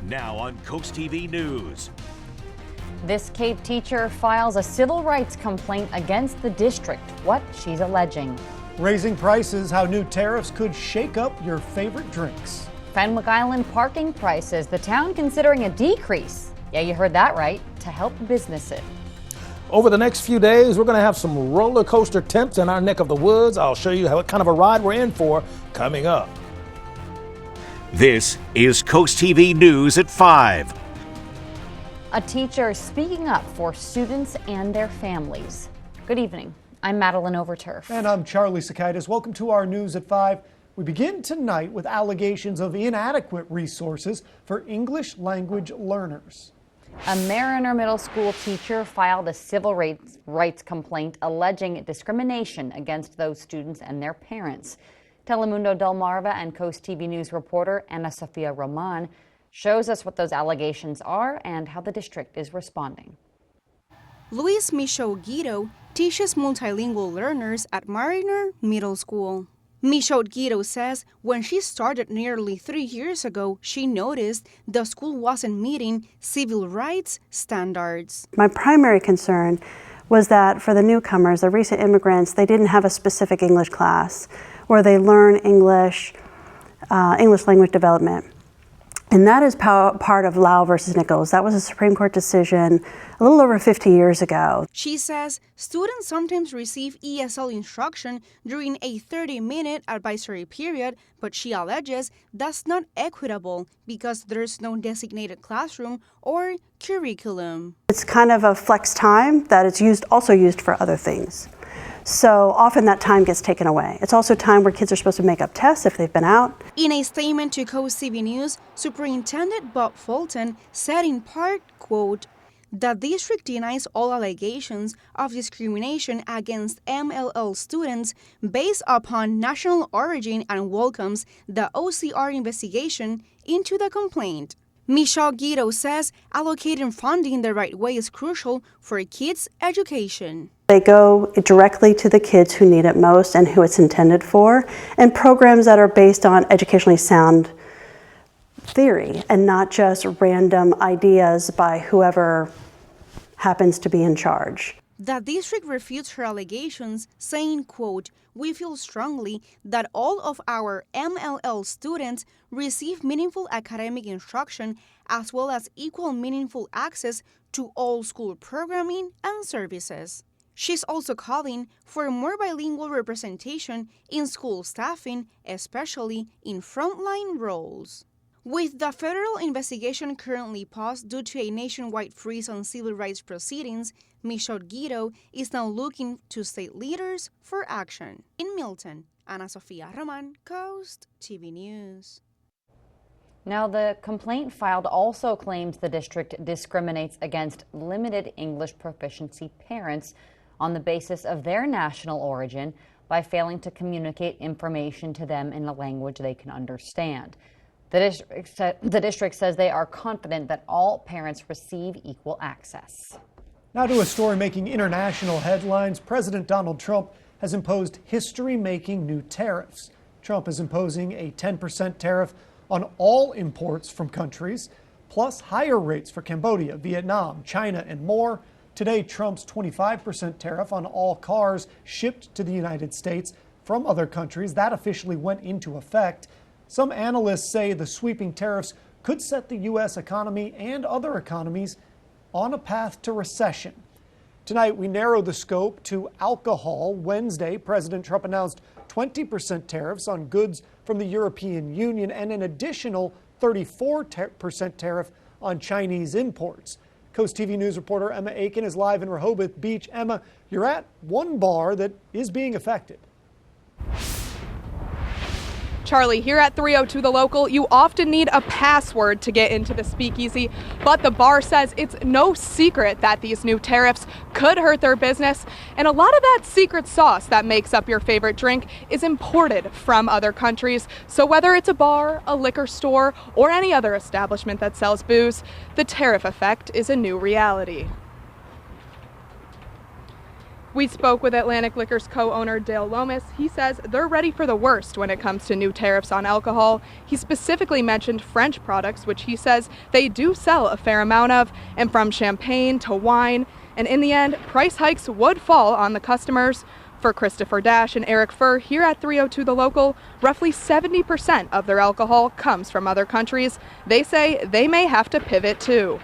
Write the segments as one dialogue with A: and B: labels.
A: Now on CoastTV News.
B: This Cape teacher files a civil rights complaint against the district. What she's alleging.
C: Raising prices, how new tariffs could shake up your favorite drinks.
B: Fenwick Island parking prices, the town considering a decrease. Yeah, you heard that right, to help businesses.
D: Over the next few days, we're going to have some roller coaster temps in our neck of the woods. I'll show you what kind of a ride we're in for coming up.
A: This is CoastTV News at 5.
B: A teacher speaking up for students and their families. Good evening. I'm Madeline Overturf.
C: And I'm Charlie Sakaitis. Welcome to our News at 5. We begin tonight with allegations of inadequate resources for English language learners.
B: A Mariner Middle School teacher filed a civil rights complaint alleging discrimination against those students and their parents. Telemundo Delmarva and CoastTV News reporter Ana Sofia Roman shows us what those allegations are and how the district is responding.
E: Luis Michaud Guido teaches multilingual learners at Mariner Middle School. Michaud Guido says when she started nearly 3 years ago, she noticed the school wasn't meeting civil rights standards.
F: My primary concern was that for the newcomers, the recent immigrants, they didn't have a specific English class where they learn English language development. And that is part of Lau versus Nichols. That was a Supreme Court decision a little over 50 years ago.
E: She says students sometimes receive ESL instruction during a 30-minute advisory period, but she alleges that's not equitable because there's no designated classroom or curriculum.
F: It's kind of a flex time that it's also used for other things. So often that time gets taken away. It's also time where kids are supposed to make up tests if they've been out.
E: In a statement to CoastTV News, Superintendent Bob Fulton said in part, quote, "The district denies all allegations of discrimination against MLL students based upon national origin and welcomes the OCR investigation into the complaint." Michaud Guido says allocating funding the right way is crucial for kids' education.
F: They go directly to the kids who need it most and who it's intended for, and programs that are based on educationally sound theory and not just random ideas by whoever happens to be in charge.
E: The district refutes her allegations, saying, quote, "We feel strongly that all of our MLL students receive meaningful academic instruction as well as equal meaningful access to all school programming and services." She's also calling for more bilingual representation in school staffing, especially in frontline roles. With the federal investigation currently paused due to a nationwide freeze on civil rights proceedings, Michaud Guido is now looking to state leaders for action. In Milton, Ana Sofia Roman, Coast TV News.
B: Now, the complaint filed also claims the district discriminates against limited English proficiency parents on the basis of their national origin by failing to communicate information to them in a language they can understand. The district says they are confident that all parents receive equal access.
C: Now to a story making international headlines. President Donald Trump has imposed history-making new tariffs. Trump is imposing a 10% tariff on all imports from countries, plus higher rates for Cambodia, Vietnam, China, and more. Today, Trump's 25% tariff on all cars shipped to the United States from other countries, that officially went into effect. Some analysts say the sweeping tariffs could set the U.S. economy and other economies on a path to recession. Tonight, we narrow the scope to alcohol. Wednesday, President Trump announced 20% tariffs on goods from the European Union and an additional 34% tariff on Chinese imports. CoastTV News reporter Emma Aiken is live in Rehoboth Beach. Emma, you're at one bar that is being affected.
G: Charlie, here at 302 The Local, you often need a password to get into the speakeasy, but the bar says it's no secret that these new tariffs could hurt their business, and a lot of that secret sauce that makes up your favorite drink is imported from other countries. So whether it's a bar, a liquor store, or any other establishment that sells booze, the tariff effect is a new reality. We spoke with Atlantic Liquor's co-owner Dale Lomas. He says they're ready for the worst when it comes to new tariffs on alcohol. He specifically mentioned French products, which he says they do sell a fair amount of, and from champagne to wine. And in the end, price hikes would fall on the customers. For Christopher Dash and Eric Furr here at 302 The Local, roughly 70% of their alcohol comes from other countries. They say they may have to pivot too.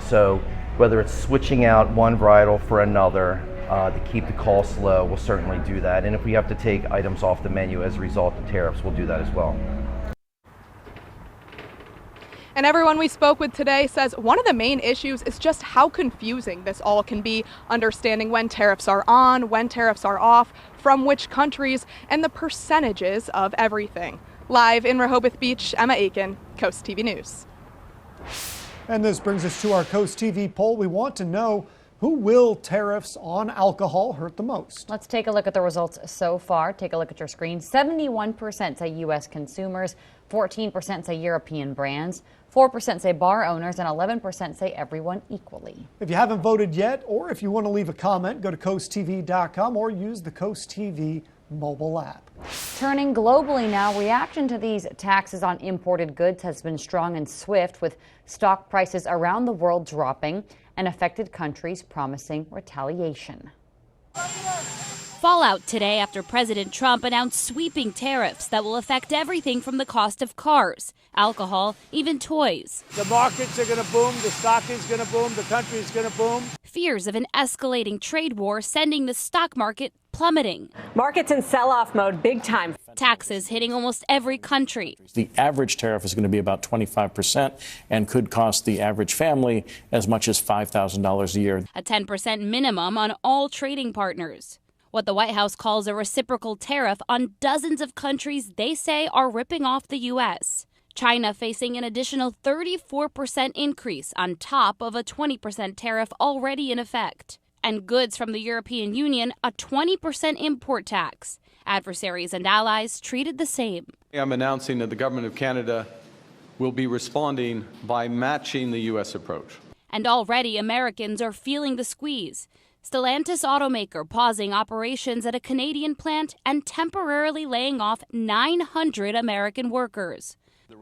H: So whether it's switching out one varietal for another to keep the costs low, we'll certainly do that. And if we have to take items off the menu as a result of tariffs, we'll do that as well.
G: And everyone we spoke with today says one of the main issues is just how confusing this all can be, understanding when tariffs are on, when tariffs are off, from which countries, and the percentages of everything. Live in Rehoboth Beach, Emma Aiken, Coast TV News.
C: And this brings us to our Coast TV poll. We want to know, who will tariffs on alcohol hurt the most?
B: Let's take a look at the results so far. Take a look at your screen. 71% say U.S. consumers, 14% say European brands, 4% say bar owners, and 11% say everyone equally.
C: If you haven't voted yet, or if you want to leave a comment, go to coasttv.com or use the Coast TV mobile app.
B: Turning globally now, reaction to these taxes on imported goods has been strong and swift, with stock prices around the world dropping and affected countries promising retaliation.
I: Fallout today after President Trump announced sweeping tariffs that will affect everything from the cost of cars, alcohol, even toys.
J: The markets are going to boom, the stock is going to boom, the country is going to boom.
I: Fears of an escalating trade war sending the stock market plummeting.
K: Markets in sell-off mode big time.
I: Taxes hitting almost every country.
L: The average tariff is going to be about 25% and could cost the average family as much as $5,000 a year.
I: A 10% minimum on all trading partners. What the White House calls a reciprocal tariff on dozens of countries they say are ripping off the U.S. China facing an additional 34% increase on top of a 20% tariff already in effect. And goods from the European Union, a 20% import tax. Adversaries and allies treated the same.
M: I'm announcing that the Government of Canada will be responding by matching the U.S. approach.
I: And already Americans are feeling the squeeze. Stellantis automaker pausing operations at a Canadian plant and temporarily laying off 900 American workers.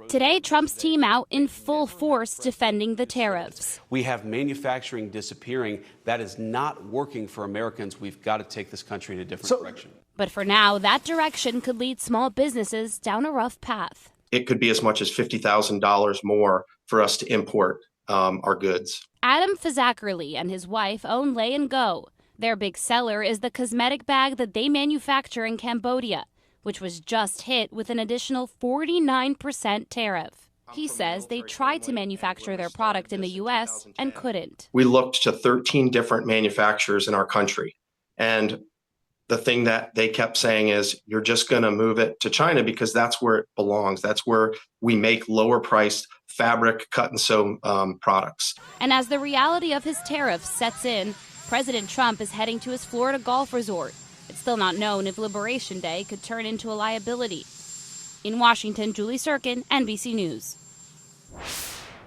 I: Today, Trump's team out in full force defending the tariffs.
N: We have manufacturing disappearing. That is not working for Americans. We've got to take this country in a different direction.
I: But for now, that direction could lead small businesses down a rough path.
O: It could be as much as $50,000 more for us to import our goods.
I: Adam Fazakerly and his wife own Lay & Go. Their big seller is the cosmetic bag that they manufacture in Cambodia, which was just hit with an additional 49% tariff. He says they tried to manufacture their product in the U.S. and couldn't.
O: We looked to 13 different manufacturers in our country. And the thing that they kept saying is, you're just going to move it to China because that's where it belongs. That's where we make lower priced fabric, cut and sew products.
I: And as the reality of his tariffs sets in, President Trump is heading to his Florida golf resort. It's still not known if Liberation Day could turn into a liability. In Washington, Julie Sirkin, NBC News.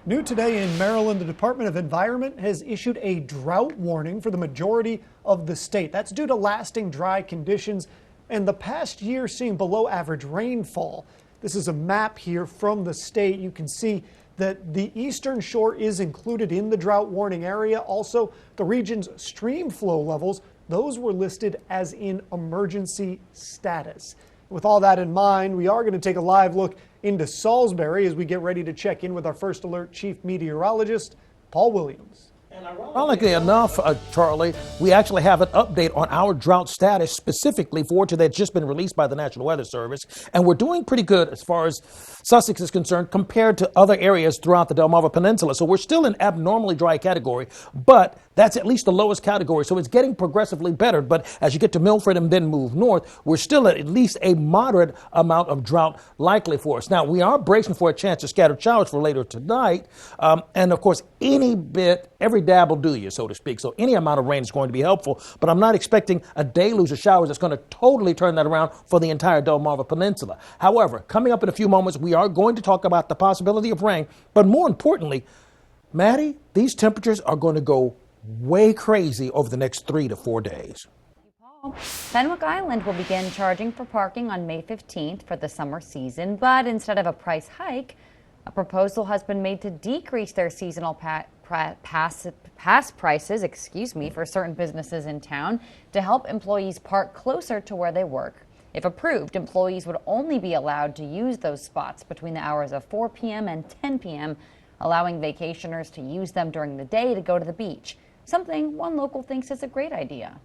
C: New today in Maryland, the Department of Environment has issued a drought warning for the majority of the state. That's due to lasting dry conditions and the past year seeing below average rainfall. This is a map here from the state. You can see that the eastern shore is included in the drought warning area. Also, the region's stream flow levels, those were listed as in emergency status. With all that in mind, we are going to take a live look into Salisbury as we get ready to check in with our First Alert Chief Meteorologist, Paul Williams.
D: Ironically enough, Charlie, we actually have an update on our drought status specifically for today. It's just been released by the National Weather Service, and we're doing pretty good as far as Sussex is concerned compared to other areas throughout the Delmarva Peninsula. So we're still in abnormally dry category, but that's at least the lowest category, so it's getting progressively better. But as you get to Milford and then move north, we're still at least a moderate amount of drought likely for us. Now, we are bracing for a chance of scattered showers for later tonight, and of course, every dab will do you, so to speak. So any amount of rain is going to be helpful, but I'm not expecting a deluge of showers that's going to totally turn that around for the entire Delmarva Peninsula. However, coming up in a few moments, we are going to talk about the possibility of rain, but more importantly, Maddie, these temperatures are going to go way crazy over the next 3 to 4 days.
B: Fenwick Island will begin charging for parking on May 15th for the summer season, but instead of a price hike, a proposal has been made to decrease their seasonal pass prices, for certain businesses in town to help employees park closer to where they work. If approved, employees would only be allowed to use those spots between the hours of 4 p.m. and 10 p.m., allowing vacationers to use them during the day to go to the beach, something one local thinks is a great idea.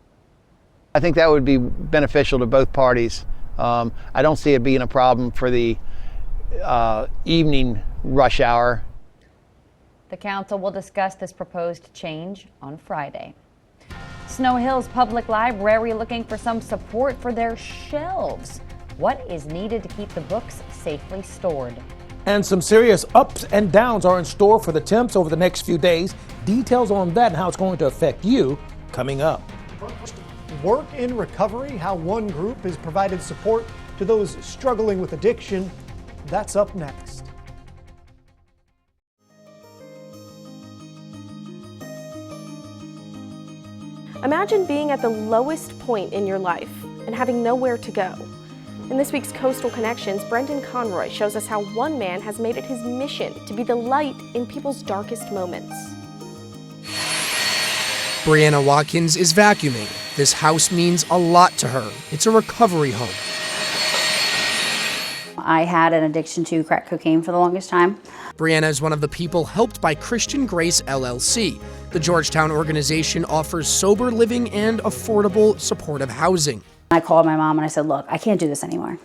P: I think that would be beneficial to both parties. I don't see it being a problem for the evening rush hour.
B: The council will discuss this proposed change on Friday. Snow Hills Public Library looking for some support for their shelves. What is needed to keep the books safely stored?
D: And some serious ups and downs are in store for the temps over the next few days. Details on that and how it's going to affect you coming up.
C: Work in recovery, how one group has provided support to those struggling with addiction. That's up next.
Q: Imagine being at the lowest point in your life and having nowhere to go. In this week's Coastal Connections, Brendan Conroy shows us how one man has made it his mission to be the light in people's darkest moments.
R: Brianna Watkins is vacuuming. This house means a lot to her. It's a recovery home.
S: I had an addiction to crack cocaine for the longest time.
R: Brianna is one of the people helped by Christian Grace LLC. The Georgetown organization offers sober living and affordable supportive housing.
S: I called my mom and I said, look, I can't do this anymore.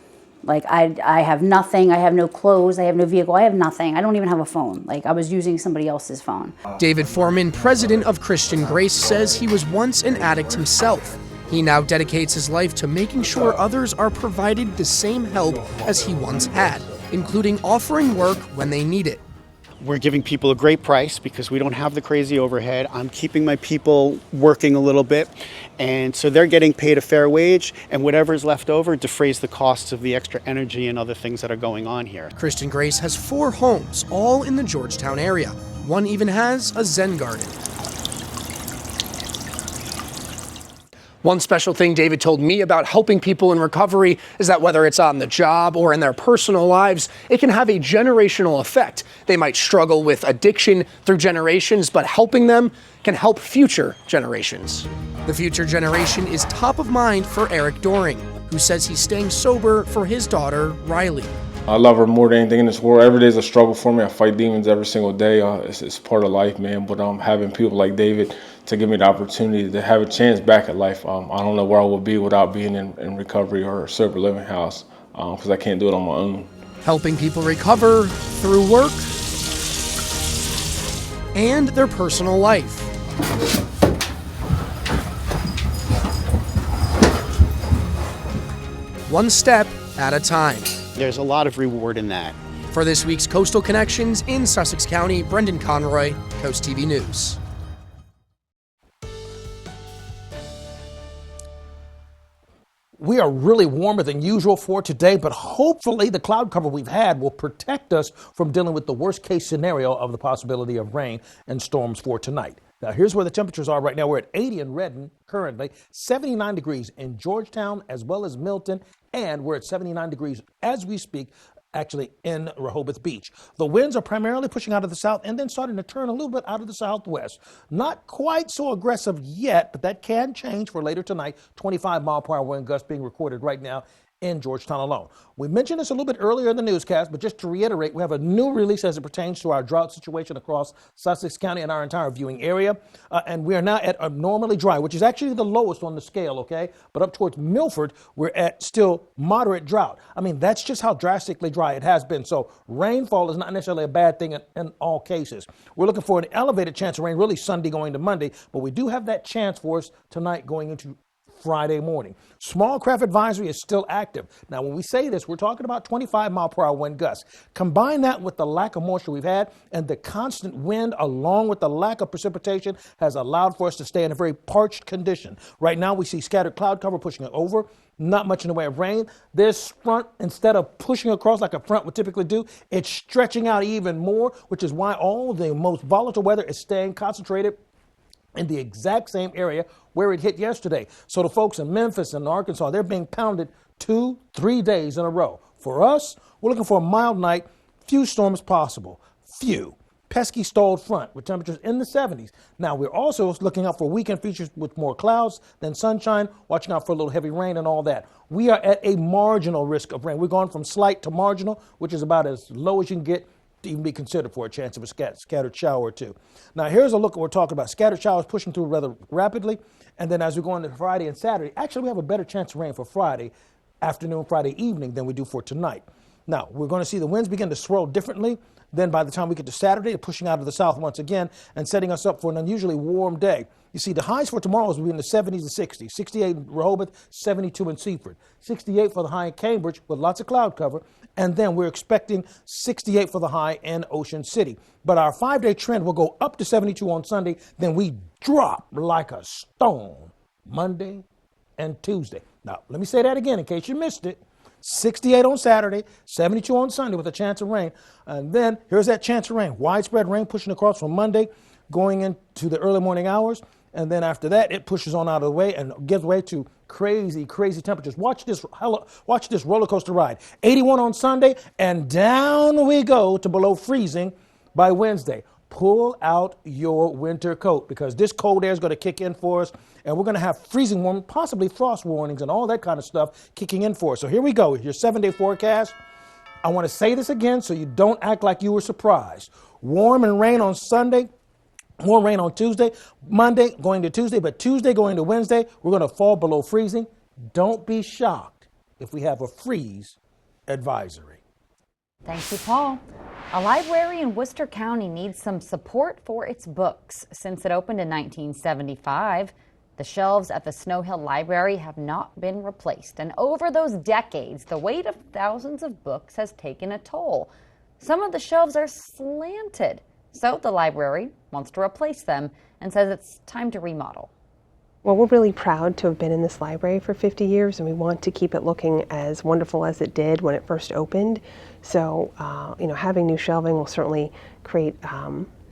S: Like, I have nothing. I have no clothes. I have no vehicle. I have nothing. I don't even have a phone. Like, I was using somebody else's phone.
R: David Foreman, president of Christian Grace, says he was once an addict himself. He now dedicates his life to making sure others are provided the same help as he once had, including offering work when they need it.
T: We're giving people a great price because we don't have the crazy overhead. I'm keeping my people working a little bit, and so they're getting paid a fair wage, and whatever's left over defrays the costs of the extra energy and other things that are going on here.
R: Christian Grace has 4 homes, all in the Georgetown area. One even has a Zen garden. One special thing David told me about helping people in recovery is that whether it's on the job or in their personal lives, it can have a generational effect. They might struggle with addiction through generations, but helping them can help future generations. The future generation is top of mind for Eric Doring, who says he's staying sober for his daughter, Riley.
U: I love her more than anything in this world. Every day is a struggle for me. I fight demons every single day. It's part of life, man. But having people like David to give me the opportunity to have a chance back at life. I don't know where I would be without being in recovery or a sober living house because I can't do it on my own.
R: Helping people recover through work and their personal life. One step at a time.
T: There's a lot of reward in that.
R: For this week's Coastal Connections in Sussex County, Brendan Conroy, CoastTV News.
D: We are really warmer than usual for today, but hopefully the cloud cover we've had will protect us from dealing with the worst case scenario of the possibility of rain and storms for tonight. Now, here's where the temperatures are right now. We're at 80 in Redden currently, 79 degrees in Georgetown as well as Milton, and we're at 79 degrees as we speak, actually in Rehoboth Beach. The winds are primarily pushing out of the south and then starting to turn a little bit out of the southwest. Not quite so aggressive yet, but that can change for later tonight. 25-mile-per-hour wind gusts being recorded right now in Georgetown alone. We mentioned this a little bit earlier in the newscast, but just to reiterate, we have a new release as it pertains to our drought situation across Sussex County and our entire viewing area. And we are now at abnormally dry, which is actually the lowest on the scale, okay? But up towards Milford, we're at still moderate drought. I mean, that's just how drastically dry it has been. So rainfall is not necessarily a bad thing in all cases. We're looking for an elevated chance of rain really Sunday going to Monday, but we do have that chance for us tonight going into Friday morning. Small craft advisory is still active. Now, when we say this, we're talking about 25-mile-per-hour wind gusts. Combine that with the lack of moisture we've had and the constant wind along with the lack of precipitation has allowed for us to stay in a very parched condition. Right now, we see scattered cloud cover pushing it over. Not much in the way of rain. This front, instead of pushing across like a front would typically do, it's stretching out even more, which is why all the most volatile weather is staying concentrated in the exact same area where it hit yesterday. So the folks in Memphis and Arkansas, they're being pounded 2-3 days in a row. For us, we're looking for a mild night, few storms possible, few. Pesky stalled front with temperatures in the 70s. Now, we're also looking out for weekend features with more clouds than sunshine, watching out for a little heavy rain and all that. We are at a marginal risk of rain. We're going from slight to marginal, which is about as low as you can get to even be considered for a chance of a scattered shower or two. Now, here's a look at what we're talking about. Scattered showers pushing through rather rapidly. And then as we go into Friday and Saturday, actually, we have a better chance of rain for Friday afternoon, Friday evening than we do for tonight. Now, we're going to see the winds begin to swirl differently. Then by the time we get to Saturday, they're pushing out of the south once again and setting us up for an unusually warm day. You see, the highs for tomorrow will be in the 70s and 60s. 68 in Rehoboth, 72 in Seaford. 68 for the high in Cambridge with lots of cloud cover. And then we're expecting 68 for the high in Ocean City. But our 5-day trend will go up to 72 on Sunday. Then we drop like a stone Monday and Tuesday. Now, let me say that again in case you missed it. 68 on Saturday, 72 on Sunday with a chance of rain. And then here's that chance of rain. Widespread rain pushing across from Monday, going into the early morning hours. And then after that, it pushes on out of the way and gives way to crazy, crazy temperatures. Watch this roller coaster ride. 81 on Sunday, and down we go to below freezing by Wednesday. Pull out your winter coat because this cold air is going to kick in for us, and we're going to have freezing warning, possibly frost warnings and all that kind of stuff kicking in for us. So here we go. Your 7-day forecast. I want to say this again so you don't act like you were surprised. Warm and rain on Sunday. More rain on Tuesday. Monday going to Tuesday, but Tuesday going to Wednesday, we're going to fall below freezing. Don't be shocked if we have a freeze advisory.
B: Thank you, Paul. A library in Worcester County needs some support for its books. Since it opened in 1975, the shelves at the Snow Hill Library have not been replaced. And over those decades, the weight of thousands of books has taken a toll. Some of the shelves are slanted. So the library wants to replace them and says it's time to remodel.
A: Well, we're really proud to have been in this library for 50 years, and we want to keep it looking as wonderful as it did when it first opened. So, having new shelving will certainly create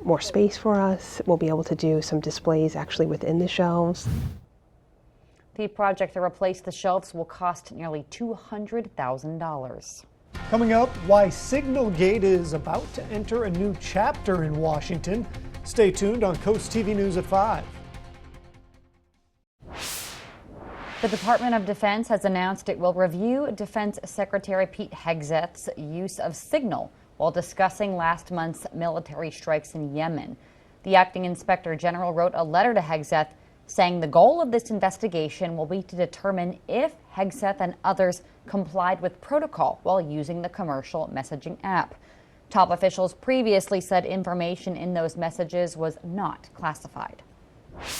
A: more space for us. We'll be able to do some displays actually within the shelves.
B: The project to replace the shelves will cost nearly $200,000.
C: Coming up, why Signalgate is about to enter a new chapter in Washington. Stay tuned on Coast TV News at 5.
B: The Department of Defense has announced it will review Defense Secretary Pete Hegseth's use of Signal while discussing last month's military strikes in Yemen. The acting inspector general wrote a letter to Hegseth saying the goal of this investigation will be to determine if Hegseth and others complied with protocol while using the commercial messaging app. Top officials previously said information in those messages was not classified.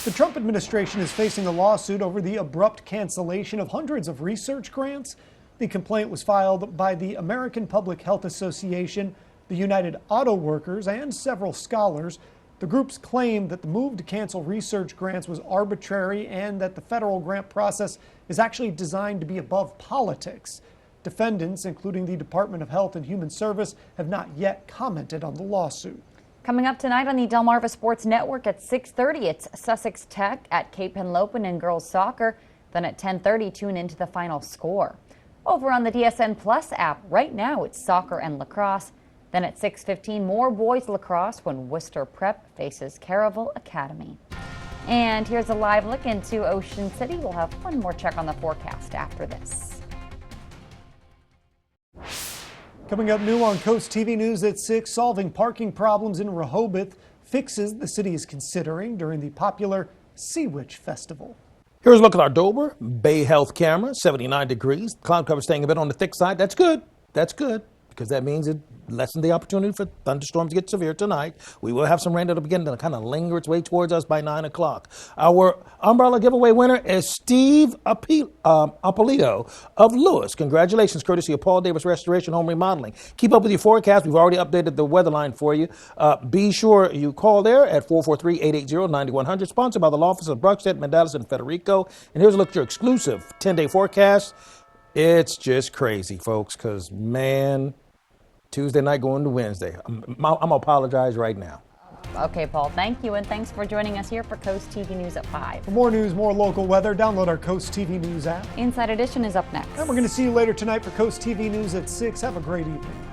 C: The Trump administration is facing a lawsuit over the abrupt cancellation of hundreds of research grants. The complaint was filed by the American Public Health Association, the United Auto Workers, and several scholars. The groups claim that the move to cancel research grants was arbitrary and that the federal grant process is actually designed to be above politics. Defendants, including the Department of Health and Human Service, have not yet commented on the lawsuit.
B: Coming up tonight on the Delmarva Sports Network at 6:30, it's Sussex Tech at Cape Henlopen in girls soccer. Then at 10:30, tune into the final score. Over on the DSN Plus app, right now it's soccer and lacrosse. Then at 6:15, more boys lacrosse when Worcester Prep faces Caraval Academy. And here's a live look into Ocean City. We'll have one more check on the forecast after this.
C: Coming up new on Coast TV News at 6, solving parking problems in Rehoboth, fixes the city is considering during the popular Sea Witch Festival.
D: Here's a look at our Dover Bay Health camera, 79 degrees. Cloud cover staying a bit on the thick side. That's good. That's good because that means it lessens the opportunity for thunderstorms to get severe tonight. We will have some rain that'll begin to kind of linger its way towards us by 9 o'clock. Our umbrella giveaway winner is Steve Apolito of Lewis. Congratulations, courtesy of Paul Davis Restoration Home Remodeling. Keep up with your forecast. We've already updated the weather line for you. Be sure you call there at 443-880-9100, sponsored by the law office of Bruckstedt, Mendalis, and Federico. And here's a look at your exclusive 10-day forecast. It's just crazy, folks, because, man, Tuesday night going to Wednesday. I'm going to apologize right now.
B: Okay, Paul, thank you, and thanks for joining us here for Coast TV News at 5.
C: For more news, more local weather, download our Coast TV News app.
B: Inside Edition is up next.
C: And we're going to see you later tonight for Coast TV News at 6. Have a great evening.